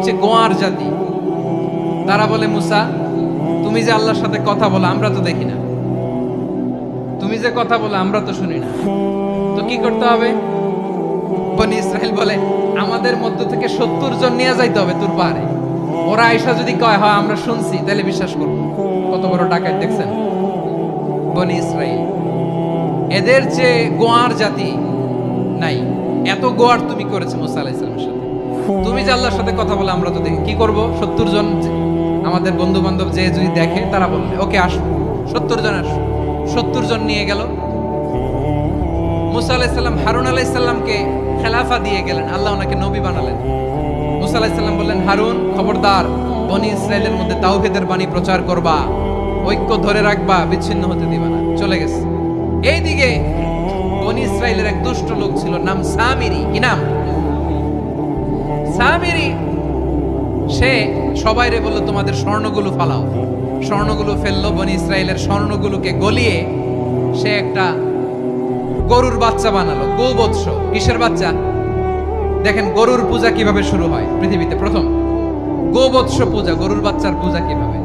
সবচেয়ে গোয়ার জাতি। তারা বলে, মুসা তুমি যে আল্লাহর সাথে কথা বলো আমরা তো দেখি না, তুমি যে কথা বলো আমরা তো শুনি না, তো কি করতে হবে? বনি ইসরাইল বলে, আমাদের মধ্য থেকে 70 জন নিয়ে যাইতে হবে তোর পাহাড়ে। ওরা আয়েশা যদি কয় হয় আমরা শুনছি, তাহলে বিশ্বাস করবো। কত বড় ডাকাত দেখছেন বনি ইসরাইল। এদের যে গোয়ার জাতি নাই, এত গোয়ার তুমি করেছে মুসা আলাইহিস সালামের সাথে। তুমি যে আল্লাহর সাথে কথা বলে আমরা তো দেখি, কি করব? 70 জন আমাদের বন্ধু বান্ধব যে যদি দেখে, তারা বলবে ওকে আসো, 70 জন আসো। 70 জন নিয়ে গেল। মুসা আলাইহিস সালাম হারুন আলাইহিস সালামকে খেলাফা দিয়ে গেলেন, আল্লাহ ওনাকে নবী বানালেন। মুসা আলাইহিস সালাম বললেন, হারুন খবরদার, বনি ইসরাইলের মধ্যে তাওহীদের বাণী প্রচার করবা, ঐক্য ধরে রাখবা, বিচ্ছিন্ন হতে দিবা না। চলে গেছে। এইদিকে বনি ইসরাইলের এক দুষ্ট লোক ছিল, নাম সামিরি। কি নাম? সামিরি। সে সবাইরে বলল তোমাদের স্বর্ণগুলো ফালাও। স্বর্ণগুলো ফেললো, বনি ইসরাইলের স্বর্ণগুলোকে গলিয়ে সে একটা গরুর বাচ্চা বানালো। গোবৎস। কিসের বাচ্চা? দেখেন গরুর পূজা কিভাবে শুরু হয় পৃথিবীতে প্রথম। গোবৎস পূজা, গরুর বাচ্চার পূজা কিভাবে।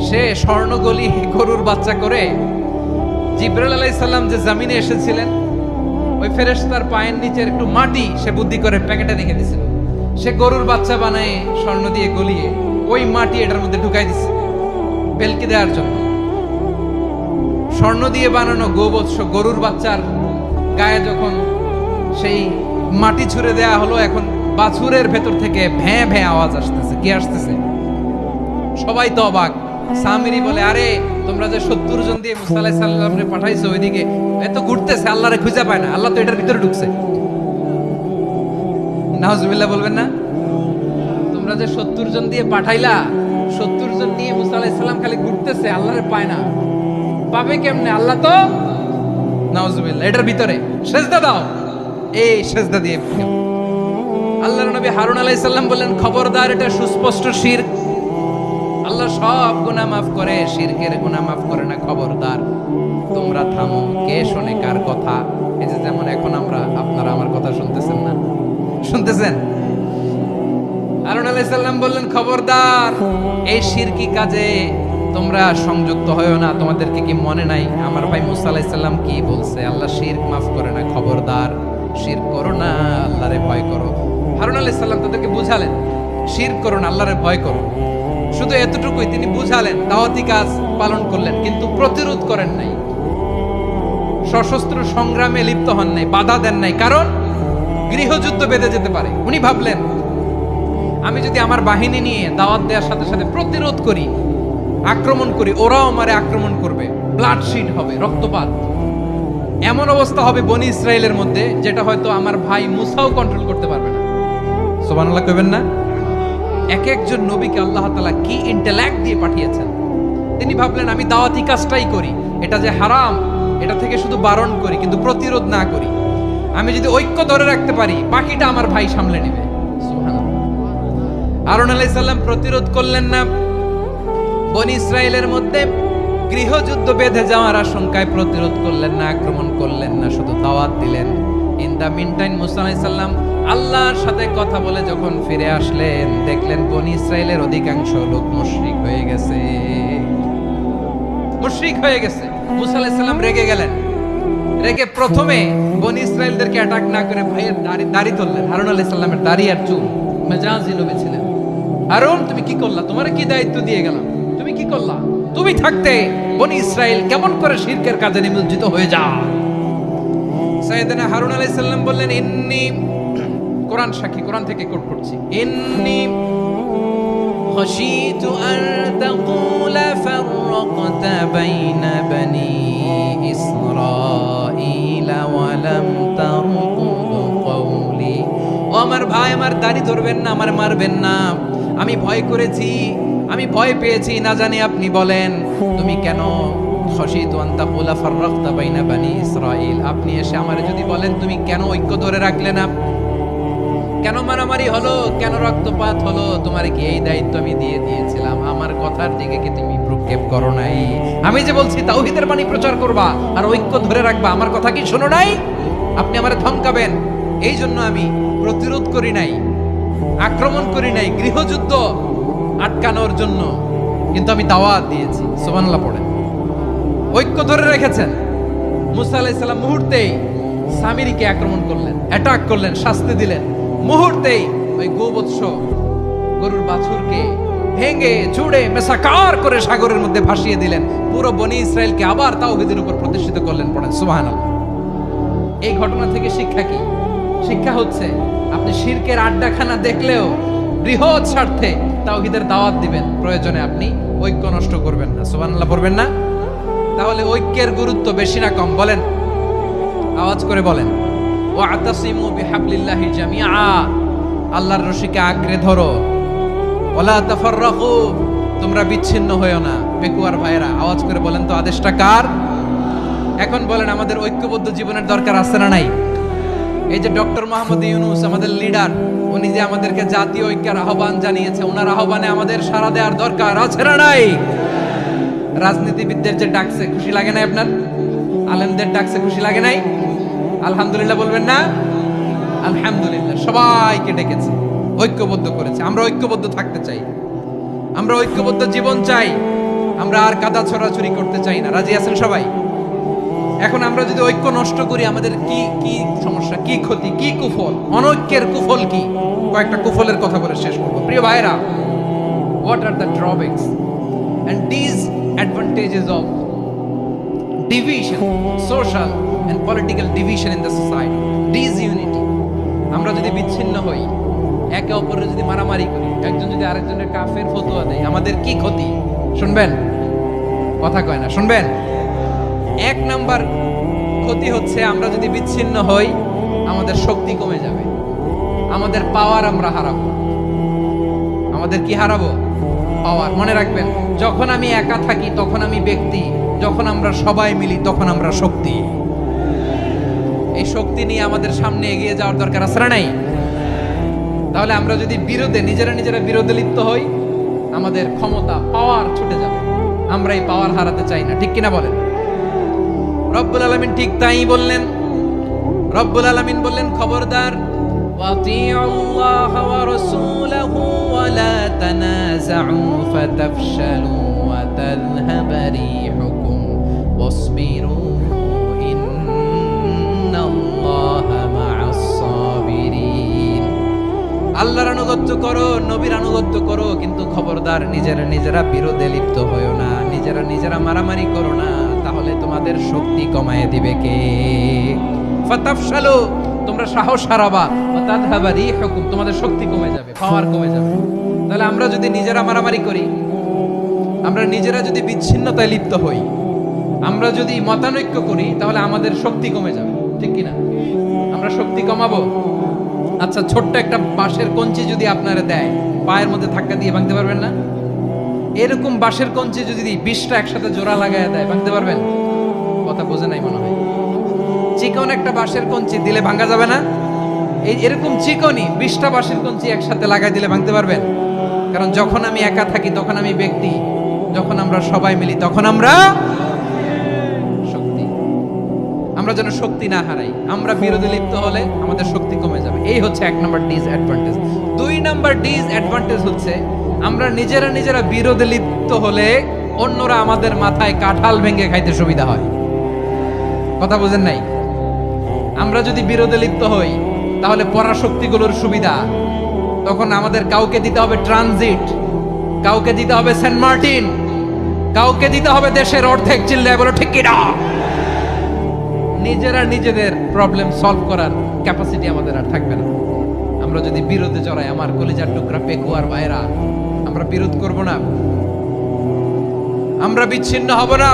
সে স্বর্ণ গলি গরুর বাচ্চা করে, জিবরাইল আলাইহিস সালাম যে জমিনে এসেছিলেন, ওই ফেরেশতার পায়ের নিচের একটু মাটি সে বুদ্ধি করে প্যাকেটে রেখে দিয়েছিল। সে গরুর বাচ্চা বানায় স্বর্ণ দিয়ে গলিয়ে ওই মাটি এটার মধ্যে ঢুকাই দিছে বেলকি দেওয়ার জন্য। স্বর্ণ দিয়ে বানানো গোবৎস গরুর বাচ্চার গায়ে যখন সেই মাটি ছুঁড়ে দেয়া হলো, এখন বাছুরের ভেতর থেকে ভ্যাঁ ভ্যাঁ আওয়াজ আসতেছে। কি আসতেছে? সবাই তো অবাক। সামিরি বলে, আরে তোমরা যে 70 জন দিয়ে মুসা আলাইহিস সালামরে পাঠাইছো, ওইদিকে এত ঘুরতেছে, আল্লাহরে খুঁজে পায় না, আল্লাহ তো এটার ভিতরে ঢুকছে। নাউজুবিল্লাহ বলবেন না? তোমরা যে 70 জন দিয়ে পাঠাইলা, 70 জন নিয়ে মুসা আলাইহিস সালাম খালি ঘুরতেছে, আল্লাহরে পায় না। পাবে কেমনে? আল্লাহ তো নাউজুবিল্লাহ এটার ভিতরে। সেজদা দাও। এই সেজদা দিয়ে আল্লাহর নবী হারুন আলাইহিস সালাম বললেন, খবরদার, এটা সুস্পষ্ট শিরক। আল্লাহ সব গুনাহ মাফ করে, শিরকের গুনাহ মাফ করে না। খবরদার, তোমরা থামো। কে শোনে কার কথা? এই যে যেমন এখন আপনারা আমার কথা শুনতেছেন না? শুনতেছেন? হারুন আলাইহিস সালাম বললেন, খবরদার, এই শিরকি কাজে তোমরা সংযুক্ত হয়ো না। তোমাদেরকে কি মনে নাই আমার ভাই মুসা আলাইহিস সালাম কি বলছে? আল্লাহ শিরক মাফ করে না। খবরদার, শিরক করো না, আল্লাহরে ভয় করো। হারুন আলাইহিস সালাম তাদেরকে বুঝালেন, শিরক করো না, আল্লাহরে ভয় করো। শুধু এতটুকুই তিনি বুঝালেন, দাওয়াতি কাজ পালন করলেন, কিন্তু প্রতিরোধ করেন নাই, সশস্ত্র সংগ্রামে লিপ্ত হন নাই, বাধা দেন নাই। কারণ গৃহযুদ্ধ বেঁধে যেতে পারে। উনি ভাবলেন, আমি যদি আমার বাহিনী নিয়ে দাওয়াত দেওয়ার সাথে সাথে প্রতিরোধ করি, আক্রমণ করি, ওরাও আমারে আক্রমণ করবে, ব্লাডশিট হবে, রক্তপাত। এমন অবস্থা হবে বনি ইসরাইলের মধ্যে, যেটা হয়তো আমার ভাই মুসাও কন্ট্রোল করতে পারবে না। সুবহানাল্লাহ কইবেন না? এক একজন নবীকে আল্লাহ তাআলা কি ইন্টেলেক্ট দিয়ে পাঠিয়েছেন। তিনি ভাবলেন, আমি দাওয়াতি কাজটাই করি, এটা যে হারাম এটা থেকে শুধু বারণ করি, কিন্তু প্রতিরোধ না করি। আমি যদি ঐক্য ধরে রাখতে পারি, বাকিটা আমার ভাই সামলে নেবে। সুবহানাল্লাহ। হারুন আলাইহিস সালাম প্রতিরোধ করলেন না। বনি ইসরাইলের মধ্যে গৃহযুদ্ধ বেঁধে যাওয়ার আশঙ্কায় প্রতিরোধ করলেন না, আক্রমণ করলেন না, শুধু দাওয়াত দিলেন। ইন দা মিনটাইম মুসা আলাইহিস সালাম আল্লাহর সাথে কথা বলে যখন ফিরে আসলেন, দেখলেন বনি ইসরাইলের অধিকাংশ লোক মুশরিক হয়ে গেছে। মুশরিক হয়ে গেছে। মুসা আলাইহিস সালাম রেগে গেলেন। রেগে প্রথমে বনি ইসরাইলদেরকে অ্যাটাক না করে ভাইয়ের দাড়ি ধরলেন। হারুন আলাইহিস সালামের দাড়ি আর চুল। মেজাজি নবী ছিলেন। হারুন, তুমি কি করলা? তোমারে কি দায়িত্ব দিয়ে গেলাম? তুমি কি করলা? তুমি থাকতে বনি ইসরাইল কেমন করে শিরকের কাজে নিমজ্জিত হয়ে যায়? সাইয়েদনা হারুন আলাইহিস সালাম বললেন, ইন্নী, কোরআন সাক্ষী, কোরআন থেকে কোট করছি, ইন্নী খাশিতু আন তাকুলা ফাররাকতা বাইনা বনি ইসরাঈলা ওয়া লাম তারকুদ কওলি। ও আমার ভাই, আমার দাড়ি ধরবেন না, আমার মারবেন না। আমি ভয় করেছি, আমি ভয় পেয়েছি, না জানি আপনি বলেন তুমি কেন খাশিতু আন তাকুলা ফাররাকতা বাইনা বনি ইসরাঈল। আপনি এসে আমারে যদি বলেন তুমি কেন ঐক্য ধরে রাখলে না, কেন মারামারি হলো, কেন রক্তপাত হলো, তোমারে কি এই দায়িত্ব আমি দিয়ে দিয়েছিলাম? আমার কথার দিকে কি তুমি ভ্রুক্ষেপ করো নাই? আমি যে বলছি তাওহীদের বাণী প্রচার করবা আর ঐক্য ধরে রাখবা, আমার কথা কি শোনো নাই? আপনি আমারে ধমকাবেন, এই জন্য আমি প্রতিরোধ করি নাই। আক্রমণ করি নাই, গৃহযুদ্ধ আটকানোর জন্য কিন্তু আমি দাওয়াত দিয়েছি। সুবহানাল্লাহ পড়েন। ঐক্য ধরে রেখেছেন। মুসা আলাইহিস সালাম মুহূর্তেই সামিরীকে আক্রমণ করলেন, অ্যাটাক করলেন, শাস্তি দিলেন। মুহূর্তেই ওই গোবৎস গরুর বাছুরকে ভেঙে চুড়ে মেসাকার করে সাগরের মধ্যে ভাসিয়ে দিলেন। পুরো বনি ইসরায়েলকে আবার তাওহীদের উপর প্রতিষ্ঠিত করলেন। পড়েন সুবহানাল্লাহ। এই ঘটনা থেকে শিক্ষা কি? শিক্ষা হচ্ছে আপনি শিরকের আড্ডাখানা দেখলেও বৃহৎ স্বার্থে তাওহীদের দাওয়াত দিবেন। প্রয়োজনে আপনি ঐক্য নষ্ট করবেন না। সুবহানাল্লাহ পড়বেন না? তাহলে ঐক্যের গুরুত্ব বেশি না কম বলেন? আওয়াজ করে বলেন। ওয়াতাসিমু বিহাবলিল্লাহি জামিআ, আল্লাহর রশিকে আঁকড়ে ধরো। ওয়ালা তাফাররাকু, তোমরা বিচ্ছিন্ন হয়ো না। পেকুয়ার ভাইরা আওয়াজ করে বলেন তো আদেশটা কার? এখন বলেন আমাদের ঐক্যবদ্ধ জীবনের দরকার আছে না নাই? এই যে ডক্টর মোহাম্মদ ইউনূস আমাদের লিডার, উনি যে আমাদেরকে জাতীয় ঐক্যের আহ্বান জানিয়েছে, ওনার আহ্বানে আমাদের সাড়া দেওয়ার দরকার আছে না নাই? রাজনীতিবিদদের যে ডাকছে খুশি লাগে নাই আপনার? আলেমদের ডাকছে খুশি লাগে নাই? আলহামদুলিল্লাহ বলবেন না? আলহামদুলিল্লাহ। সবাইকে ডেকেছে, ঐক্যবদ্ধ করেছে। আমরা ঐক্যবদ্ধ থাকতে চাই, আমরা ঐক্যবদ্ধ জীবন চাই, আমরা আর কাদা ছড়াছড়ি করতে চাই না। রাজি আছেন সবাই? এখন আমরা যদি ঐক্য নষ্ট করি আমাদের কি কি সমস্যা, কি ক্ষতি, কি কুফল? অনৈক্যের কুফল কি? কয়েকটা কুফলের কথা বলে শেষ করব। প্রিয় ভাইরা, what are the drawbacks and disadvantages of division, social and political division in the society? Disunity. আমরা যদি বিচ্ছিন্ন হই, একে অপরের যদি মারামারি করি, একজন যদি আরেকজনের কাফের ফতোয়া দেয়, আমাদের কি ক্ষতি? শুনবেন? কথা কয় না, শুনবেন? এক নাম্বার ক্ষতি হচ্ছে আমরা যদি বিচ্ছিন্ন হই আমাদের শক্তি কমে যাবে, আমাদের পাওয়ার আমরা হারাবো। আমাদের কি হারাবো? পাওয়ার। মনে রাখবেন, যখন আমি একা থাকি তখন আমি ব্যক্তি, যখন আমরা সবাই মিলি তখন আমরা শক্তি। এই শক্তি নিয়ে আমাদের সামনে এগিয়ে যাওয়ার দরকার আছে না নাই? তাহলে আমরা যদি নিজেরা বিরোধে লিপ্ত হই আমাদের ক্ষমতা, পাওয়ার ছুটে যাবে। আমরা এই পাওয়ার হারাতে চাই না, ঠিক কিনা বলেন? রব্বুল আলামিন ঠিক তাই বললেন। রব্বুল আলামিন বললেন, খবরদার, ওয়াতিউল্লাহ ওয়া রাসূলাহু ওয়া লা তানাযাউ ফাতাফশালু ওয়া তাযহাবা রিহুকুম ওয়াসবিরু ইন্নাল্লাহা মা'আস সাবিরিন। আল্লাহর আনুগত্য করো, নবীর আনুগত্য করো, কিন্তু খবরদার নিজেরা বিরোধে লিপ্ত হয়ো না, নিজেরা মারামারি করো না, তাহলে তোমাদের শক্তি কমায় দিবে কে? ফাতাফশালু, তোমরা সাহস হারাবা, ওয়া তাযহাবা রিহুকুম, তোমাদের শক্তি কমে যাবে, পাওয়ার কমে যাবে। তাহলে আমরা যদি নিজেরা মারামারি করি, আমরা নিজেরা যদি বিচ্ছিন্নতায় লিপ্ত হই, আমরা যদি মতানৈক্য করি, তাহলে আমাদের শক্তি কমে যাবে, ঠিক কিনা? আমরা শক্তি কমাবো। আচ্ছা, ছোট্ট একটা বাঁশের কঞ্চি যদি আপনারা দেয়, পায়ের মধ্যে ধাক্কা দিয়ে ভাঙতে পারবেন না? এরকম বাঁশের কঞ্চি যদি 20টা একসাথে জোড়া লাগায় দেয়, ভাঙতে পারবেন? কথা বোঝে নাই মনে হয়। চিকন একটা বাঁশের কঞ্চি দিলে ভাঙা যাবে না? এরকম চিকনই 20টা বাঁশের কঞ্চি একসাথে লাগাই দিলে ভাঙতে পারবেন? কারণ যখন আমি একা থাকি তখন আমি ব্যক্তি, যখন আমরা সবাই মিলি তখন আমরা শক্তি। আমরা যেন শক্তি না হারাই। আমরা বিরোধে লিপ্ত হলে আমাদের শক্তি কমে যাবে। এই হচ্ছে 1 নাম্বার ডিসঅ্যাডভান্টেজ। 2 নাম্বার ডিসঅ্যাডভান্টেজ হচ্ছে আমরা নিজেরা বিরোধে লিপ্ত হলে অন্যরা আমাদের মাথায় কাঁঠাল ভেঙে খাইতে সুবিধা হয়। কথা বুঝেন নাই? আমরা যদি বিরোধে লিপ্ত হই তাহলে পরাশক্তিগুলোর সুবিধা, তখন আমাদের কাউকে দিতে হবে ট্রানজিট, কাউকে দিতে হবে সেন্ট মার্টিন, কাউকে দিতে হবে দেশের অর্ধেক। চিল্লায় বলো ঠিক কিনা? নিজেদের প্রবলেম সলভ করার ক্যাপাসিটি আমাদের আর থাকবে না। আমরা যদি বিরোধে জড়াই, আমার কলিজার টুকরা পেকুয়ার ভাইরা, আমরা বিরোধ করব না, আমরা বিচ্ছিন্ন হব না।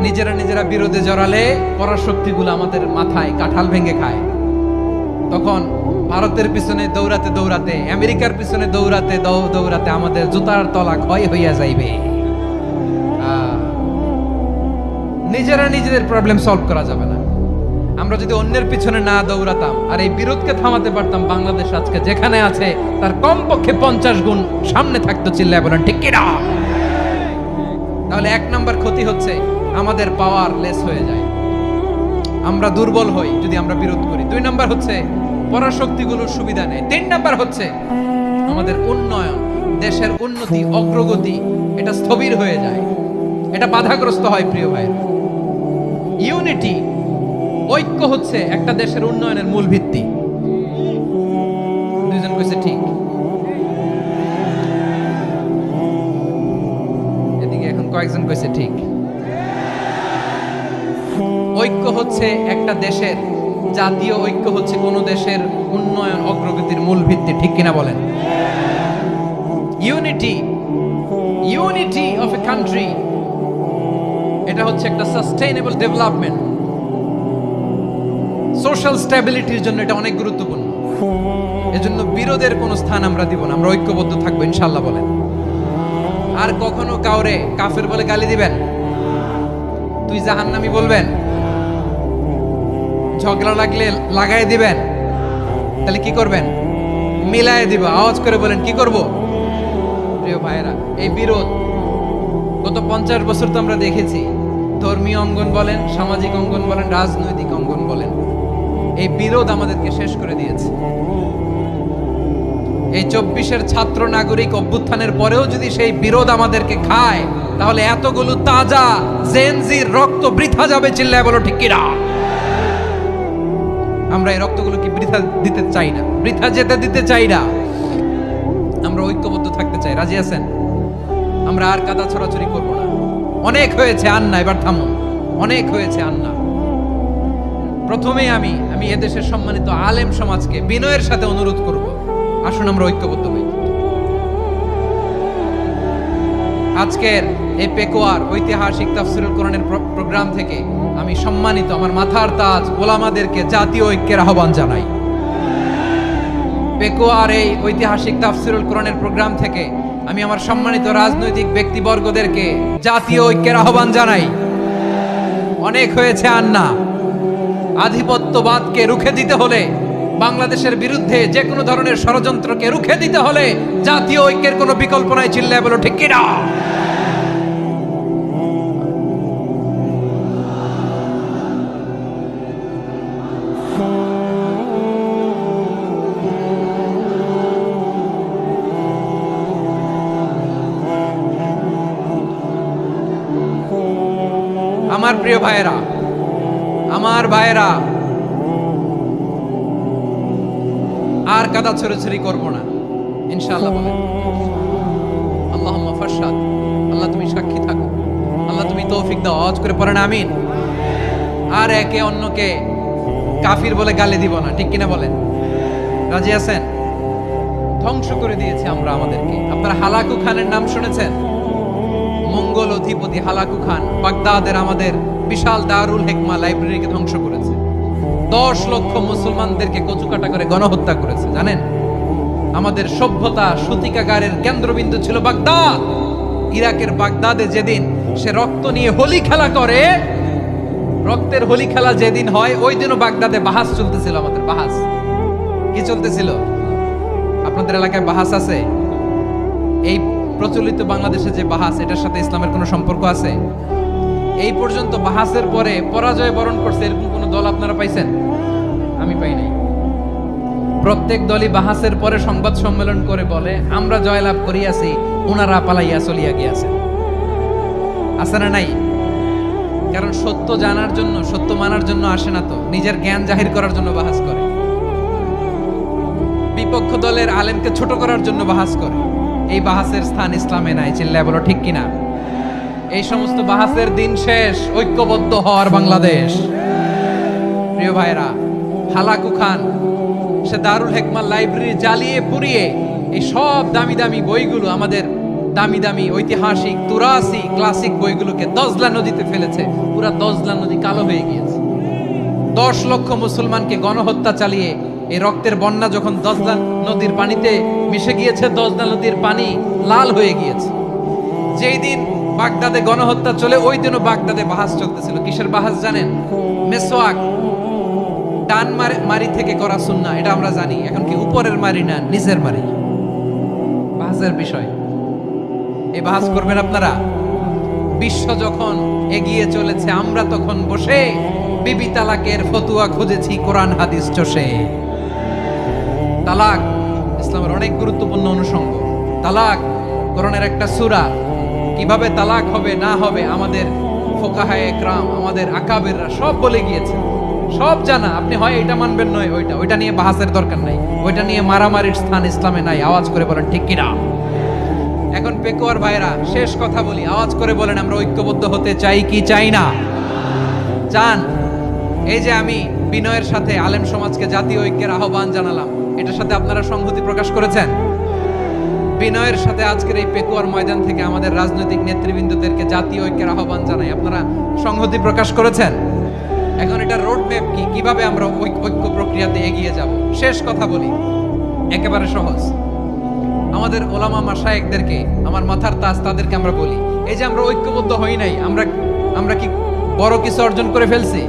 নিজেরা বিরোধে জড়ালে পরাশক্তিগুলো আমাদের মাথায় কাঁঠাল ভেঙে খায়। তখন ভারতের পিছনে দৌড়াতে, আমেরিকার পিছনে দৌড়াতে আমাদের জুতার তলা ক্ষয় হইয়া যাইবে। নিজেদের প্রবলেম সলভ করা যাবে না। আমরা যদি অন্যের পিছনে না দৌড়াতাম আর এই বিরোধকে থামাতে পারতাম, বাংলাদেশ আজকে যেখানে আছে তার কমপক্ষে 50 গুণ সামনে থাকতো। চিল্লায় বলেন ঠিক কিনা? তাহলে 1 নাম্বার ক্ষতি হচ্ছে আমাদের পাওয়ার লেস হয়ে যায়, আমরা দুর্বল হই যদি আমরা বিরোধ করি। 2 নাম্বার হচ্ছে পরাশক্তিগুলোর সুবিধা নেয়। 3 নাম্বার হচ্ছে আমাদের উন্নয়ন, দেশের উন্নতি, অগ্রগতি এটা স্থবির হয়ে যায়, এটা বাধাগ্রস্ত হয়। প্রিয় ভাই, ইউনিটি, ঐক্য হচ্ছে একটা দেশের উন্নয়নের মূল ভিত্তি। দুইজন কইছে ঠিক, এদিকে এখন কয়েকজন কইছে ঠিক। ঐক্য হচ্ছে একটা দেশের, জাতীয় ঐক্য হচ্ছে কোন দেশের উন্নয়ন অগ্রগতির মূল ভিত্তি, ঠিক কিনা বলেন? ইউনিটি অফ এ কান্ট্রি, এটা হচ্ছে একটা সাস্টেইনেবল ডেভেলপমেন্ট, সোশ্যাল স্ট্যাবিলিটির জন্য এটা অনেক গুরুত্বপূর্ণ। এজন্য বিরোধের কোনো স্থান আমরা দিব না, আমরা ঐক্যবদ্ধ থাকবো ইনশাআল্লাহ বলেন। আর কখনো কাউরে কাফের বলে গালি দিবেন, তুই জাহান্নামী বলবেন, ঝগড়া লাগলে লাগাই দিবেন, তাহলে কি করবেন? মিলায় দিব। আওয়াজ করে বলেন কি করব? প্রিয় ভাইয়েরা, এই বিরোধ গত 50 বছর তো আমরা দেখেছি, ধর্মীয় অঙ্গন বলেন, সামাজিক অঙ্গন বলেন, রাজনৈতিক অঙ্গন বলেন, এই বিরোধ আমাদেরকে শেষ করে দিয়েছে। এই 24-এর ছাত্র নাগরিক অভ্যুত্থানের পরেও যদি সেই বিরোধ আমাদেরকে খায়, তাহলে এতগুলো তাজা জেনজির রক্ত বৃথা যাবে। চিল্লায় বলো ঠিক কিনা? আমরা এই রক্তগুলো কি বৃথা দিতে চাই না, বৃথা যেতে দিতে চাই না। আমরা ঐক্যবদ্ধ থাকতে চাই। রাজি আছেন? আমরা আর কাদা ছড়াছড়ি করব না। অনেক হয়েছে আন্না, এবার থামুন। অনেক হয়েছে আন্না। প্রথমেই আমি এদেশের সম্মানিত আলেম সমাজকে বিনয়ের সাথে অনুরোধ করব, আসুন আমরা ঐক্যবদ্ধ হই। আজকের এই পেকুয়ার ঐতিহাসিক তাফসীরুল কোরআনের প্রোগ্রাম থেকে আমি সম্মানিত আমার মাথার তাজ ওলামাদেরকে জাতীয় ঐক্যের আহ্বান জানাই। পেকুয়ার এই ঐতিহাসিক তাফসীরুল কোরআনের প্রোগ্রাম থেকে আমি আমার সম্মানিত রাজনৈতিক ব্যক্তিবর্গদেরকে জাতীয় ঐক্যের আহ্বান জানাই। অনেক হয়েছে আন্না। আধিপত্যবাদকে রুখে দিতে হলে, বাংলাদেশের বিরুদ্ধে যে কোনো ধরনের ষড়যন্ত্রকে রুখে দিতে হলে জাতীয় ঐক্যের কোনো বিকল্প নাই। চিল্লায় বলো ঠিক কিনা? আমার প্রিয় ভাইয়েরা, আমার ভাইয়েরা, আর কাদা ছড়াছড়ি করব না ইনশাআল্লাহ বলেন। আল্লাহুম্মা ফাশহাদ, আল্লাহ তুমি সাক্ষী থাকো, আল্লাহ তুমি তৌফিক দাও। আওয়াজ করে পড়েন আমিন। আর একে অন্যকে কাফির বলে গালি দিব না, ঠিক কিনা বলেন? রাজি আছেন? ধ্বংস করে দিয়েছে আমরা আমাদেরকে। আপনারা হালাকু খানের নাম শুনেছেন? মঙ্গল অধিপতি হালাকু খান বাগদাদের আমাদের বিশাল দারুল হিকমা লাইব্রেরিকে ধ্বংস করেছে। 10 লক্ষ মুসলমানদেরকে কচুকাটা করে গণহত্যা করেছে। জানেন, আমাদের সভ্যতা সূতিকাগারের কেন্দ্রবিন্দু ছিল বাগদাদ। ইরাকের বাগদাদে যেদিন সে রক্ত নিয়ে হোলি খেলা করে, রক্তের হোলি খেলা যেদিন হয়, ওই দিনও বাগদাদে বাহাস চলতেছিল। আমাদের বাহাস কি চলতেছিল? আপনাদের এলাকায় বাহাস আছে? এই প্রচলিত বাংলাদেশে যে বাহাস, এটার সাথে ইসলামের কোনো সম্পর্ক আছে? এই পর্যন্ত বাহাসের পরে পরাজয় বরণ করছে এরকম কোন দল আপনারা পাইছেন? আমি পাই নাই। প্রত্যেক দলই বাহাসের পরে সংবাদ সম্মেলন করে বলে আমরা জয়লাভ করিয়াছি, ওনারা পালাইয়া চলিয়া গিয়াছে। আছে না নাই? কারণ সত্য জানার জন্য, সত্য মানার জন্য আসে না তো, নিজের জ্ঞান জাহির করার জন্য বাহাস করে। বিপক্ষ দলের আলেমকে ছোট করার জন্য বাহাস করে। এই বাহাসের স্থান ইসলামে নাই। চিল্লায় বলো ঠিক কিনা? এই সমস্ত বাহাসের দিন শেষ। ঐক্যবদ্ধ হওয়ার বাংলাদেশ। প্রিয় ভাইরা, হালাকু খান সে দারুল হিকমা লাইব্রেরি জ্বালিয়ে পুড়িয়ে এই সব দামি দামি বইগুলো, আমাদের দামি দামি ঐতিহাসিক তুরাসি ক্লাসিক বইগুলোকে দজলা নদীতে ফেলেছে। পুরা দজলা নদী কালো হয়ে গিয়েছে। 10 লক্ষ মুসলমানকে গণহত্যা চালিয়ে এই রক্তের বন্যা যখন দজলা নদীর পানিতে মিশে গিয়েছে, দজলা নদীর পানি লাল হয়ে গিয়েছে। যেই দিন বাগদাদে গণহত্যা চলে, ওই দিনও বাগদাদে বাহাস চলতেছিল। কিসের বাহাস জানেন? মেসওয়াক, ডান মারি থেকে করা সুন্নাহ, এটা আমরা জানি। এখন কি উপরের মারি না নিচের মারি? বাহাসের বিষয়। এই বাহাস করবেন আপনারা? বিশ্ব যখন এগিয়ে চলেছে, আমরা তখন বসে বিবি তালাকের ফতুয়া খুঁজেছি কোরআন হাদিস চষে। তালাক ইসলামের অনেক গুরুত্বপূর্ণ অনুষঙ্গ। তালাক কোরআনের একটা সূরা। কিভাবে তালাক হবে না হবে আমাদের ফোকাহায়ে একরাম, আমাদের আকাবেররা সব বলে গিয়েছে, সব জানা। আপনি হয় এটা মানবেন নয় ওইটা নিয়ে বাহাসের দরকার নাই, ওইটা নিয়ে মারামারির স্থান ইসলামে নাই। আওয়াজ করে বলেন ঠিক কিনা? এখন পেকুয়ার ভাইরা শেষ কথা বলি, আওয়াজ করে বলেন আমরা ঐক্যবদ্ধ হতে চাই কি চাই না? চান? এই যে আমি বিনয়ের সাথে আলেম সমাজকে জাতীয় ঐক্যের আহ্বান জানালাম, এটার সাথে আপনারা সংহতি প্রকাশ করেছেন? বিনয়ের সাথে আজকের এই পেকুয়ার ময়দান থেকে আমাদের রাজনৈতিক নেতৃবৃন্দদেরকে জাতীয় ঐক্যের আহ্বান জানাই, আপনারা সংহতি প্রকাশ করেছেন? এখন এটা রোড ম্যাপ কি, কিভাবে আমরা ঐক্য প্রক্রিয়াতে এগিয়ে যাব? শেষ কথা বলি, একেবারে সহজ। আমাদের ওলামা মাশায়েখদেরকে, আমার মাথার তাজ, তাদেরকে আমরা বলি, এই যে আমরা ঐক্যবদ্ধ হই নাই, আমরা কি বড় কিছু অর্জন করে ফেলছি?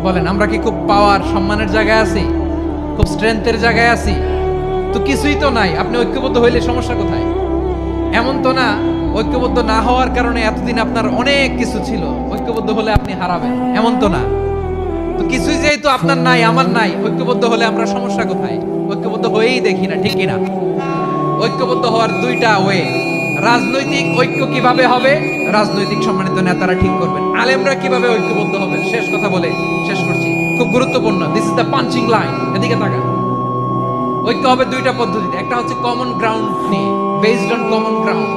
বলেন, আমরা কি খুব পাওয়ার সম্মানের জায়গায় আছি? খুব স্ট্রেংথের জায়গায় আছি? তো কিছুই তো নাই। আপনি ঐক্যবদ্ধ হইলে সমস্যা কোথায়? এমন তো না ঐক্যবদ্ধ না হওয়ার কারণে এতদিন আপনার অনেক কিছু ছিল, ঐক্যবদ্ধ হলে আপনি হারাবেন, এমন তো না। তো কিছুই যেহেতু আপনার নাই, আমার নাই, ঐক্যবদ্ধ হলে আমরা সমস্যা কোথায়? ঐক্যবদ্ধ হয়েই দেখি না, ঠিক কিনা? ঐক্যবদ্ধ হওয়ার দুইটা ওয়ে। রাজনৈতিক ঐক্য কিভাবে হবে? রাজনৈতিক সম্মানিত নেতারা ঠিক করবেন। আলেমরা কিভাবে ঐক্যবদ্ধ হবেন? শেষ কথা বলে শেষ করছি, খুব গুরুত্বপূর্ণ। This is the punching line. এদিকে তাকান। ঐক্য হবে দুইটা পদ্ধতিতে। একটা হচ্ছে কমন গ্রাউন্ড নিয়ে, বেসড অন কমন গ্রাউন্ড।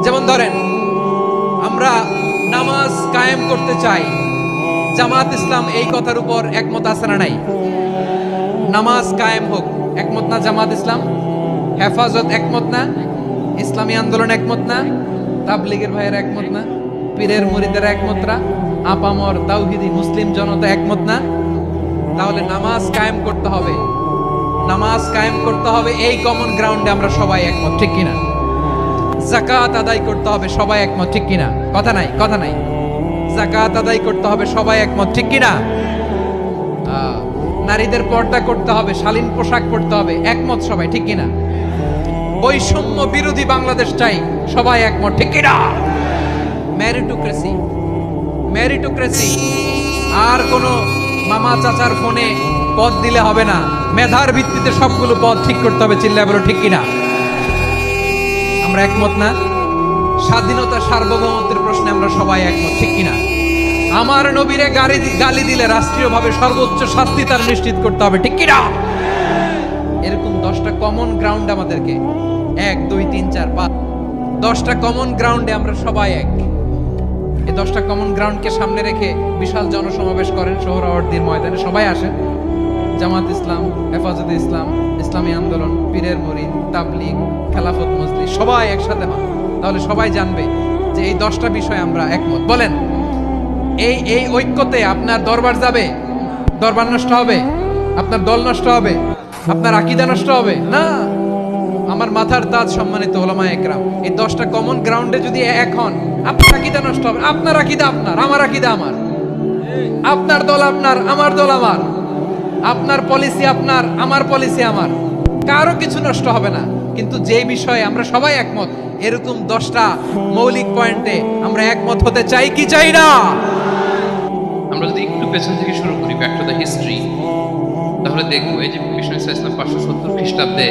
যেমন ধরেন, আমরা নামাজ কায়েম করতে চাই, জামাত ইসলাম এই কথার উপর একমত আছে না নাই? নামাজ কায়েম হোক, একমত না জামাত ইসলাম? হেফাজত একমত না? ইসলামী আন্দোলন একমত না? তাবলীগের ভাইয়েরা একমত না? পীরের মুরিদেরা একমত না? আপামর তাওহীদি মুসলিম জনতা একমত না? তাহলে নামাজ কায়েম করতে হবে, নামাজ কায়েম করতে হবে এই কমন গ্রাউন্ডে আমরা সবাই একমত, ঠিক কিনা? যাকাত আদায় করতে হবে, সবাই একমত, ঠিক কিনা? কথা নাই, কথা নাই। যাকাত আদায় করতে হবে, সবাই একমত, ঠিক কিনা? নারীদের পর্দা করতে হবে, শালীন পোশাক পরতে হবে, একমত সবাই, ঠিক কিনা? বৈষম্য বিরোধী বাংলাদেশ চাই, সবাই একমত, ঠিক কিনা? Meritocracy, meritocracy. আর কোন মামা চাচার ফোনে পদ দিলে হবে না, মেধার ভিত্তিতে সবগুলো পদ ঠিক করতে হবে। চিল্লায় বলো ঠিক কিনা? আমরা একমত না? স্বাধীনতা সার্বভৌমত্বের প্রশ্নে আমরা সবাই একমত, ঠিক কিনা? আমার নবীরে গালি দিলে রাষ্ট্রীয়ভাবে সর্বোচ্চ শাস্তি তার নিশ্চিত করতে হবে, ঠিক কিনা? এরকম 10টা কমন গ্রাউন্ড আমাদেরকে, 1 2 3 4 5, 10টা কমন গ্রাউন্ডে আমরা সবাই এক। এই 10টা কমন গ্রাউন্ডকে সামনে রেখে বিশাল জনসমাবেশ করেন সোহরাওয়ার্দীর ময়দানে, সবাই আসেন। জামাত ইসলাম, হেফাজতে ইসলাম, ইসলামী আন্দোলন, পীরের মুরিদ, তাবলীগ, খেলাফত মজলিস, সবাই একসাথে হন। তাহলে সবাই জানবে যে এই 10টা বিষয় আমরা একমত। বলেন, এই ঐক্যতে আপনার দরবার যাবে? দরবার নষ্ট হবে? আপনার দল নষ্ট হবে? আপনার আকীদা নষ্ট হবে না? আমার মাথার তাজ সম্মানিত উলামায়ে একরাম, এই 10টা কমন গ্রাউন্ডে যদি এক হন, আপনার আকীদা নষ্ট হবে? আপনার আকীদা আপনার, আমার আকীদা আমার, আপনার দল আপনার, আমার দল আমার, আপনার পলিসি আপনার, আমার পলিসি আমার, কারো কিছু নষ্ট হবে না। কিন্তু যে বিষয়ে আমরা সবাই একমত, এরকম 10টা মৌলিক পয়েন্টে আমরা একমত হতে চাই কি চাই না? আমরা যদি একটু পেছন থেকে শুরু করি, ব্যাক টু দ্য হিস্ট্রি, তাহলে দেখবো এই যে বিষ্ণু ইসলাম 570 খ্রিস্টাব্দে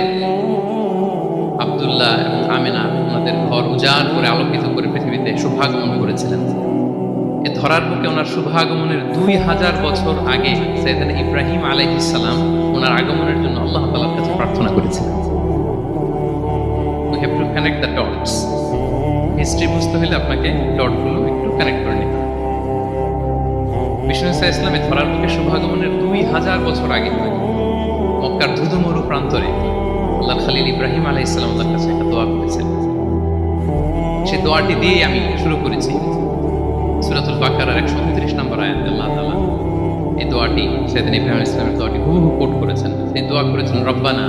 আব্দুল্লাহ এবং আমেনা ওনাদের ঘর উজাড় করে আলোকিত করে পৃথিবীতে শুভাগমন করেছিলেন। এ ধরার বুকে ওনার শুভাগমনের 2000 বছর আগে সাইয়েদনা ইব্রাহিম আলাইহিস সালাম ওনার আগমনের জন্য আল্লাহ তাআলার কাছে প্রার্থনা করেছিলেন। We have to connect the dots. History বুঝতে হলে আপনাকে ডটগুলো একটু কানেক্ট করে নিতে হবে। বিষ্ণু ইসলামে ধরার বুকে শুভাগমনের 2000 বছর আগে মক্কার ধুধুমরু প্রান্তরে আল্লাহ খালিল ইব্রাহিম আলাইহিস সালাম তার কাছে একটা দোয়া করেছেন। সেই দোয়াটি দিয়ে আমি শুরু করেছি। সূরাতুল বাকারার 129 নম্বর আয়াতে আল্লাহ তাআলা এই দোয়াটি, সাইয়েদনা ইব্রাহিম আলাইহিস সালামের দোয়াটি হুবহু কোট করেছেন। তিনি দোয়া করেছেন, রব্বানা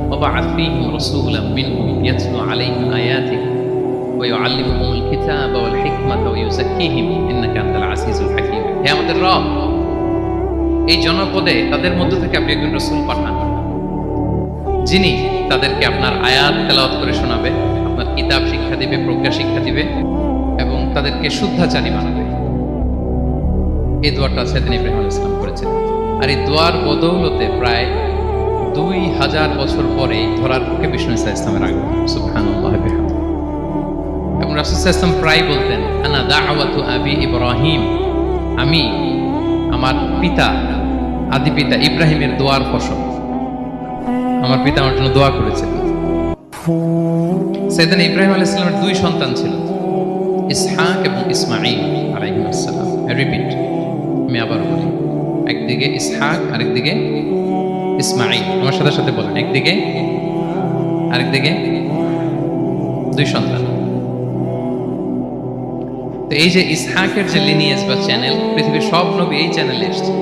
ওয়াবআথ ফীহিম রাসূলাম মিনহুম ইয়াতলু আলাইহিম আয়াতিকা ওয়া ইউআল্লিমুহুমুল কিতাবা ওয়াল হিকমাতা ওয়া ইউযাক্কিহিম ইন্নাকা আনতাল আজিজুল হাকীম। হে আমাদের রব, এই জনপদে তাদের মধ্য থেকে আপনি একজন রাসূল পাঠান, যিনি তাদেরকে আপনার আয়াত তেলাওয়াত করে শোনাবে, আপনার কিতাব শিক্ষা দিবে, প্রজ্ঞা শিক্ষা দিবে এবং তাদেরকে শুদ্ধাচারী বানাবে। এই দোয়াটা সাইয়েদনা ইব্রাহিম আলাইহিস সালাম করেছেন। আর এই দোয়ার বদৌলতে প্রায় 2000 বছর পরে ধরার পক্ষে বিষ্ণু ইসলামের আগমন। সুবহানাল্লাহ বিহামদিহি। এবং রাসূল সাল্লাল্লাহু আলাইহি ওয়াসাল্লাম প্রায় বলতেন, আনা দাওয়াতু আবি ইব্রাহিম, আমি আমার পিতা, আদি পিতা ইব্রাহিমের দোয়ার ফসল। আমার পিতা আমার জন্য দোয়া করেছিলেন। সাইয়েদনা ইব্রাহিম আলাইহিস সালামের 2 সন্তান ছিল, ইসহাক এবং ইসমাঈল আলাইহিস সালাম। রিপিট, আমি আবার বলি, একদিকে ইসহাক আরেকদিকে ইসমাঈল। আমার সাথে সাথে বলেন, একদিকে আরেকদিকে 2 সন্তান। তো এই যে ইসহাকের যে লিনিয়েজ বা চ্যানেল, পৃথিবীর সব নবী এই চ্যানেলে এসেছে।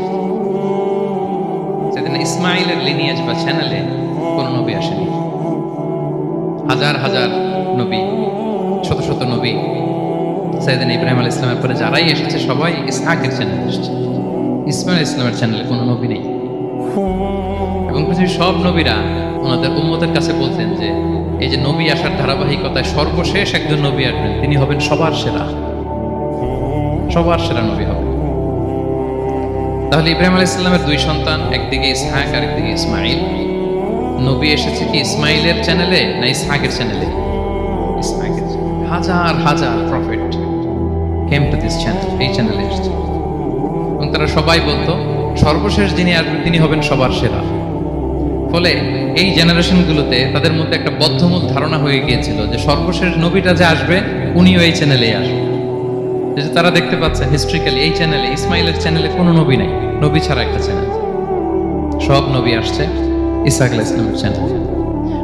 সেদিন ইসমাইলের লিনিয়েজ বা চ্যানেলে কোন নবী আসেনি। হাজার হাজার নবী, শত শত নবী সাইয়েদনা ইব্রাহিম আলাইহিস সালামের পরে যারাই এসেছে সবাই ইসহাকের চ্যানেলে এসেছে। ইসমাইল আলাইহিস সালামের চ্যানেলে কোনো নবী নেই। এবং পৃথিবীর সব নবীরা ওনাদের উম্মতের কাছে বলতেন যে এই যে নবী আসার ধারাবাহিকতায় সর্বশেষ একজন নবী আসবেন, তিনি হবেন সবার সেরা, সবার সেরা নবী হবে। তাহলে ইব্রাহিম আলাইহিস সালামের 2 সন্তান, একদিকে ইসহাক আর একদিকে ইসমাঈল। নবী এসেছে কি ইসমাঈলের চ্যানেলে না ইসহাকের চ্যানেলে? ইসহাকের চ্যানেলে। হাজার হাজার prophet came to this channel, এই চ্যানেলে এসেছে। এবং তারা সবাই বলতো সর্বশেষ যিনি আসবেন তিনি হবেন সবার সেরা। ফলে এই জেনারেশনগুলোতে তাদের মধ্যে একটা বদ্ধমূল ধারণা হয়ে গিয়েছিল যে সর্বশেষ নবীটা যে আসবে উনিও এই চ্যানেলেই আসবে। যে তারা দেখতে পাচ্ছে হিস্ট্রিক্যালি এই চ্যানেলে, ইসমাইলের চ্যানেলে কোনো নবী নাই, নবী ছাড়া একটা চ্যানেল। সব নবী আসছে ইসহাক আলাইহিস সালামের চ্যানেলে।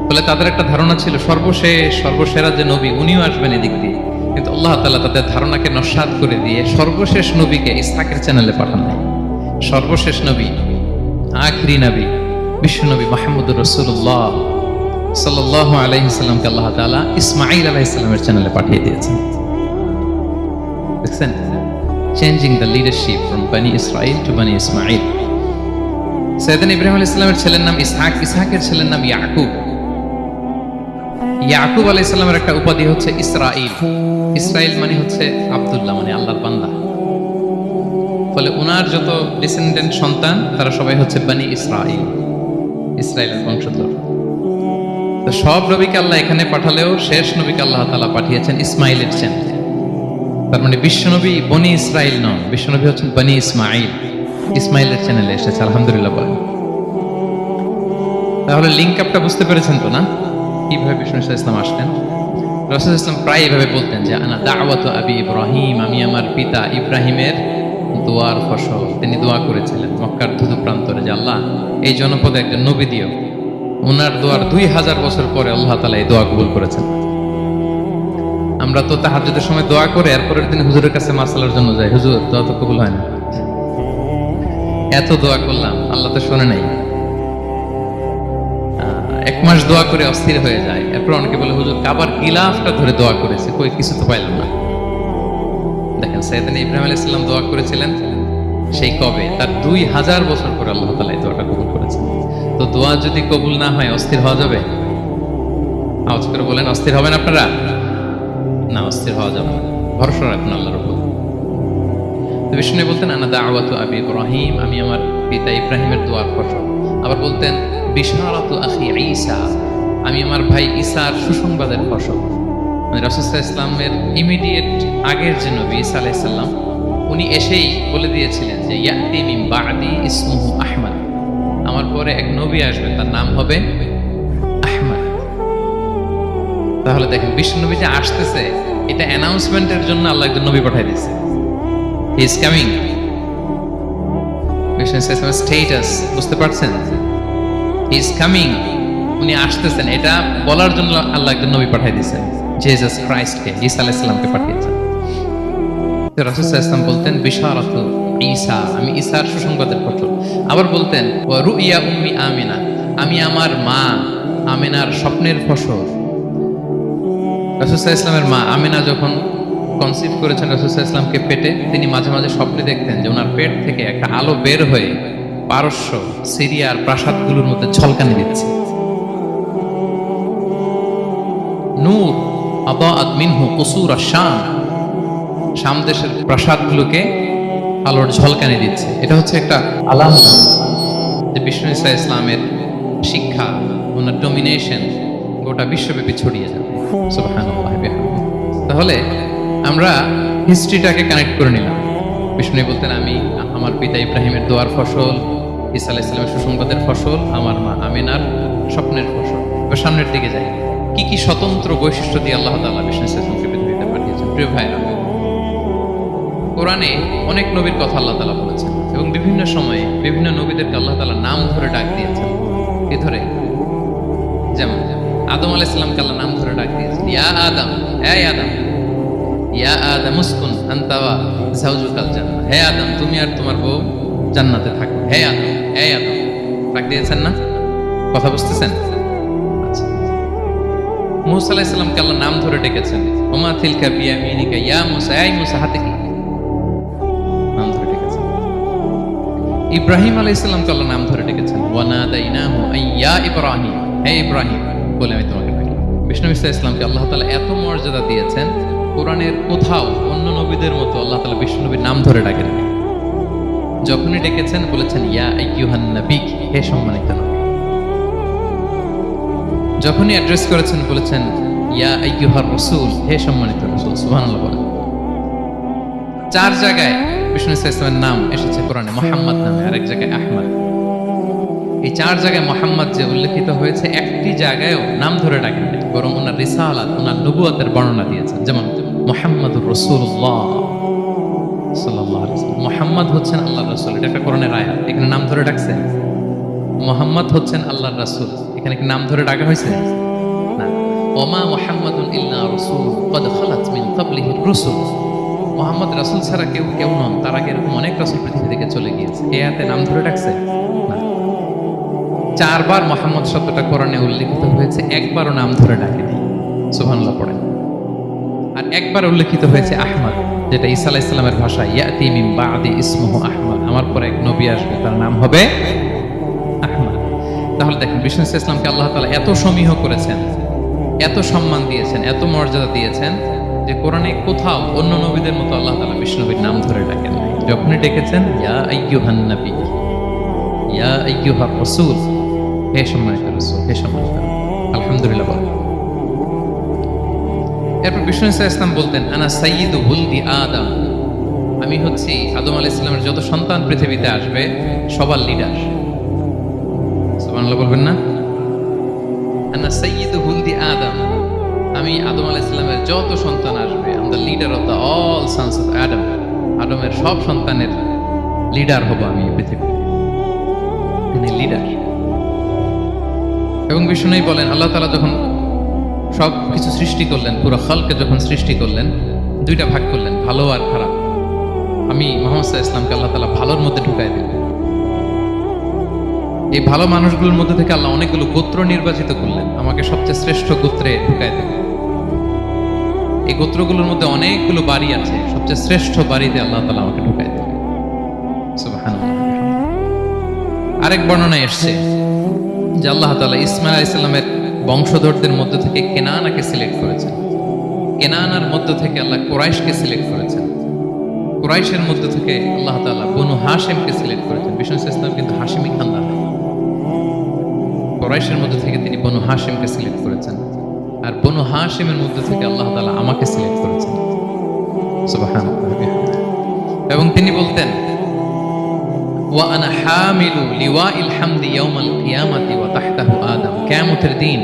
ফলে তাদের একটা ধারণা ছিল সর্বশেষ সর্বসেরা যে নবী উনিও আসবেন এদিক দিয়ে। কিন্তু আল্লাহ তাআলা তাদের ধারণাকে নস্যাৎ করে দিয়ে সর্বশেষ নবীকে ইসহাকের চ্যানেলে পাঠান নাই। সর্বশেষ নবী, আখিরি নবী, বিশ্বনবী মুহাম্মদুর রাসূলুল্লাহ সাল্লাল্লাহু আলাইহি সাল্লামকে আল্লাহ তাআলা ইসমাঈল আলাইহিস সালামের চ্যানেলে পাঠিয়ে দিয়েছেন। দেখছেন, চেঞ্জিং দ্য লিডারশিপ ফ্রম বানি ইসরাইল টু বানি ইসমাঈল। সাইয়েদনা ইব্রাহিম আলাইহিস সালামের ছেলের নাম ইসহাক, ইসহাকের ছেলের নাম ইয়াকুব। ইয়াকুব আলাইহিস সালামের একটা উপাধি হচ্ছে ইসরাঈল। ইসরাঈল মানে হচ্ছে আব্দুল্লাহ, মানে আল্লাহর বান্দা। ফলে ওনার যত ডিসেন্ডেন্ট সন্তান তারা সবাই হচ্ছে বানি ইসরাঈল, ইসরায়েলের বংশধর। তো সব নবীকে আল্লাহ এখানে পাঠালেও শেষ নবীকে আল্লাহ তাআলা পাঠিয়েছেন ইসমাঈলের চ্যানেলে। তার মানে বিশ্বনবী বনি ইসরাইল নন, বিশ্বনবী হচ্ছেন বনি ইসমাঈল, ইসমাইলের চ্যানেলে এসেছে। আলহামদুলিল্লাহ বলেন। তাহলে লিঙ্ক আপটা বুঝতে পেরেছেন তো না, কিভাবে বিষ্ণু ইসলাম আসলেন? রাসূল ইসলাম প্রায় এভাবে বলতেন যে আনা দাওয়াতু আবি ইব্রাহিম, আমি আমার পিতা ইব্রাহিমের দোয়ার ফসল। তিনি দোয়া করেছিলেন মক্কার ধুধু প্রান্তরে যে আল্লাহ এই জনপদে একজন নবী দিও। ওনার দোয়ার 2000 বছর পরে আল্লাহ তাআলা এই দোয়া কবুল করেছেন। আমরা তো তাহাজ্জুদের সময় দোয়া করে এরপরের দিন হুজুরের কাছে মাসালার জন্য যাই, হুজুর দোয়া তো কবুল হয় না। এত দোয়া করলাম আল্লাহ তো শোনে নাই। 1 মাস দোয়া করে অস্থির হয়ে যায়। এরপর অনেকে বলে হুজুর কাবার গিলাফটা ধরে দোয়া করেছে, কই কিছু তো পাইলাম না। দেখেন সাইয়েদনা ইব্রাহিম আলাইহিস সালাম দোয়া করেছিলেন সেই কবে, তার 2000 বছর পরে আল্লাহ তাআলা এই দোয়াটা কবুল করেছেন। তো দোয়া যদি কবুল না হয় অস্থির হওয়া যাবে? আওয়াজ করে বলেন, অস্থির হবেন আপনারা? না, অস্থির হওয়া যাবে না, ভরসা রাখুন আল্লাহর উপর। তো বিষ্ণু বলতেন আনা দাওয়াতু আবি ইব্রাহিম, আমি আমার পিতা ইব্রাহিমের দোয়ার ফসল। আবার বলতেন বিশারাতু আখি ঈসা, আমি আমার ভাই ঈসার সুসংবাদের ফসল। মানে রাসূল সাল্লাল্লাহু আলাইহি ওয়াসাল্লামের ইমিডিয়েট আগের যে নবী ঈসা আলাইহিস সালাম, উনি এসেই বলে দিয়েছিলেন যে ইয়াতি মিন বাদি ইসমুহু আহমদ, আমার পরে এক নবী আসবে তার নাম হবে আহমদ। তাহলে দেখেন বিশ্বনবী যে আসতেছে এটা অ্যানাউন্সমেন্টের জন্য আল্লাহ একজন নবী পাঠিয়ে দিয়েছে। He is coming. বিষ্ণু সাল্লাল্লাহু স্ট্যাটাস বুঝতে পারছেন? হি ইজ কামিং, উনি আসতেছেন, এটা বলার জন্য আল্লাহ একজন নবী পাঠিয়ে দিয়েছেন, জিসাস ক্রাইস্টকে, ঈসা আলাইহিস সালামকে পাঠিয়েছেন। তো রাসূল সাল্লাল্লাহু আলাইহি ওয়াসাল্লাম বলতেন বিশারাতু ঈসা, আমি ঈসার সুসংবাদের ফসল। আবার বলতেন ওয়া রুইয়া উম্মি আমিনা, আমি আমার মা আমিনার স্বপ্নের ফসল। রাসূল সাল্লাল্লাহু আলাইহি ওয়াসাল্লামের মা আমিনা যখন কনসিভ করেছেন রাসূল সাল্লাল্লাহু আলাইহি ওয়াসাল্লামকে পেটে, তিনি মাঝে মাঝে স্বপ্নে দেখতেন যে ওনার পেট থেকে একটা আলো বের হয়ে পারস্য সিরিয়ার প্রাসাদগুলোর মধ্যে ঝলকানি দিচ্ছে। নূর আদাআত মিনহু কুসুর আশ-শাম, শাম দেশের প্রাসাদগুলোকে আলোর ঝলকানি দিচ্ছে। এটা হচ্ছে একটা আলামত যে বিষ্ণু ঈসা ইসলামের শিক্ষা, ওনার ডমিনেশন গোটা বিশ্বব্যাপী ছড়িয়ে যাবে। সুবহানাল্লাহ বিহামদিহি। তাহলে আমরা হিস্ট্রিটাকে কানেক্ট করে নিলাম। বিষ্ণু বলতেন, আমি আমার পিতা ইব্রাহিমের দোয়ার ফসল, ঈসা আলাইহিস সালামের সুসংবাদের ফসল, আমার মা আমিনার স্বপ্নের ফসল। এবার সামনের দিকে যাই, কি কি স্বতন্ত্র বৈশিষ্ট্য দিয়ে আল্লাহ তাআলা বিষ্ণু ইসলামকে পৃথিবীতে পাঠিয়েছেন। প্রিয় ভাইরা, কোরআনে অনেক নবীর কথা আল্লাহ তাআলা বলেছেন এবং বিভিন্ন সময়ে বিভিন্ন নবীদেরকে আল্লাহ তাআলা নাম ধরে ডাক দিয়েছেন। এ ধরে যেমন আদম আলাইহিস সালামকে আল্লাহ নাম ধরে ডাক দিয়েছেন, ইয়া আদম, এই আদম, ইয়া আদম উসকুন আনতা ওয়া যাওজুকাল জান্নাহ, হে আদম তুমি আর তোমার বউ জান্নাতে থাকো, হে আদম, এই আদম ডাক দিয়েছেন না? কথা বুঝতেছেন? আচ্ছা, মুসা আলাইহিস সালামকে আল্লাহ নাম ধরে ডেকেছেন, ওমা তিলকা বিয়ামিনিকা ইয়া মুসা, এই মুসা হাতে কি, নাম ধরে ডেকেছেন। ইব্রাহিম আলাইহিস সালামকে আল্লাহ নাম ধরে ডেকেছেন, ওয়া নাদাইনাহু আইয়া ইব্রাহিম, হে ইব্রাহিম বলে আমি তোমাকে ডাকি। বিষ্ণু ইসলামকে আল্লাহ তাআলা এত মর্যাদা দিয়েছেন, কোরআনের কোথাও অন্য নবীদের মতো আল্লাহ তাআলা বিষ্ণু নবীর নাম ধরে ডাকেন। যখনই ডেকেছেন বলেছেন ইয়া আইয়ুহান নবী, হে সম্মানিত নবী। যখনই অ্যাড্রেস করেছেন বলেছেন ইয়া আইয়ুহার রাসূল, হে সম্মানিত রাসূল। সুবহানাল্লাহ বলেন। 4 জায়গায় বিষ্ণু ইসলামের নাম এসেছে কোরআনে মুহাম্মদ নামে, আরেক জায়গায় আহমদ। এই 4 জায়গায় মুহাম্মদ যে উল্লেখিত হয়েছে, একটি জায়গায়ও নাম ধরে ডাকেন নাই, বরং ওনার রিসালাত, ওনার নবুয়তের বর্ণনা দিয়েছেন। যেমন মুহাম্মাদুর রাসূলুল্লাহ সাল্লাল্লাহু আলাইহি ওয়াসাল্লাম, মুহাম্মদ হচ্ছেন আল্লাহর রাসূল, এটা একটা কোরআনের আয়াত। এখানে নাম ধরে ডাকছে, মুহাম্মদ হচ্ছেন আল্লাহর রাসূল, এখানে কি নাম ধরে ডাকা হয়েছে? না। ওমা মুহাম্মাদুন ইল্লা রাসূল ক্বাদ খালাত মিন ক্বাবলিহির রাসূল, মুহাম্মদ রাসূল ছাড়া কেউ নন, তার আগে এরকম অনেক রাসূল পৃথিবী থেকে চলে গিয়েছে। এই আয়াতে নাম ধরে ডাকছে না। 4 বার মুহাম্মদ শব্দটা কোরআনে উল্লেখিত হয়েছে, একবারও নাম ধরে ডাকেনি। সুবহানাল্লাহ পড়েন। আর একবার উল্লেখিত হয়েছে আহমদ, যেটা ঈসা আলাইহিস সালামের ভাষা, ইয়াতি মিন বাদি ইসমুহু আহমদ, আমার পরে এক নবী আসবে, তার নাম হবে আহমদ। তাহলে দেখেন বিষ্ণু ইসলামকে আল্লাহ তাআলা এত সমীহ করেছেন, এত সম্মান দিয়েছেন, এত মর্যাদা দিয়েছেন যে কোরআনে কোথাও অন্য নবীদের মতো আল্লাহ তাআলা বিষ্ণু নবীর নাম ধরে ডাকেন নাই। যখনই ডেকেছেন ইয়া আইয়ুহান নবী, ইয়া আইয়ুহার রাসূল, হে সম্মানিত রাসূল, হে সম্মানিত। আলহামদুলিল্লাহ বলেন। এরপর বিষ্ণু ইসলাম বলতেন, আনা সাইয়্যিদু ওয়ালদি আদম, আমি হচ্ছি আদম আলাইহিস সালামের যত সন্তান পৃথিবীতে আসবে সবার লিডার। সুবহানাল্লাহ বলবেন না? আনা সাইয়্যিদু ওয়ালদি আদম, আমি আদম আলাইহিস সালামের যত সন্তান আসবে, I am the leader of the all sons of আদম, আদমের সব সন্তানের লিডার হব আমি এই পৃথিবীতে। তিনি লিডার। এবং বিষ্ণুই বলেন, আল্লাহ তাআলা যখন সব কিছু সৃষ্টি করলেন, পুরো খালকে যখন সৃষ্টি করলেন, 2টা ভাগ করলেন, ভালো আর খারাপ। আমি মুহাম্মদ সাল্লাল্লাহু আলাইহি ওয়াসাল্লামকে আল্লাহ তাআলা ভালোর মধ্যে ঢুকাই দিলেন। এই ভালো মানুষগুলোর মধ্যে থেকে আল্লাহ অনেকগুলো গোত্র নির্বাচিত করলেন, আমাকে সবচেয়ে শ্রেষ্ঠ গোত্রে ঢুকাই দিলেন। এই গোত্রগুলোর মধ্যে অনেকগুলো বাড়ি আছে, সবচেয়ে শ্রেষ্ঠ বাড়িতে আল্লাহ তাআলা আমাকে ঢুকাই দিলেন। সুবহানাল্লাহ। আরেক বর্ণনায় এসেছে যে আল্লাহ তাআলা ইসমাঈল আলাইহিস সালামের বংশধরদের মধ্য থেকে কেনানাকে সিলেক্ট করেছেন, কেনানার মধ্য থেকে আল্লাহ কুরাইশকে সিলেক্ট করেছেন, কুরাইশের মধ্য থেকে আল্লাহ তাআলা বনু হাশিমকে সিলেক্ট করেছেন। বিষ্ণু ইসলাম কিন্তু হাশিমি খানদান, কুরাইশের মধ্য থেকে তিনি বনু হাশিমকে সিলেক্ট করেছেন, আর বনু হাশিমের মধ্য থেকে আল্লাহ তাআলা আমাকে সিলেক্ট করেছেন। সুবহানাল্লাহ। এবং তিনি বলতেন, ওয়া আনা হামিলু লিওয়াইল হামদি ইয়াউমাল কিয়ামাতি ওয়া তাহতাহু আদম, কিয়ামতের দিন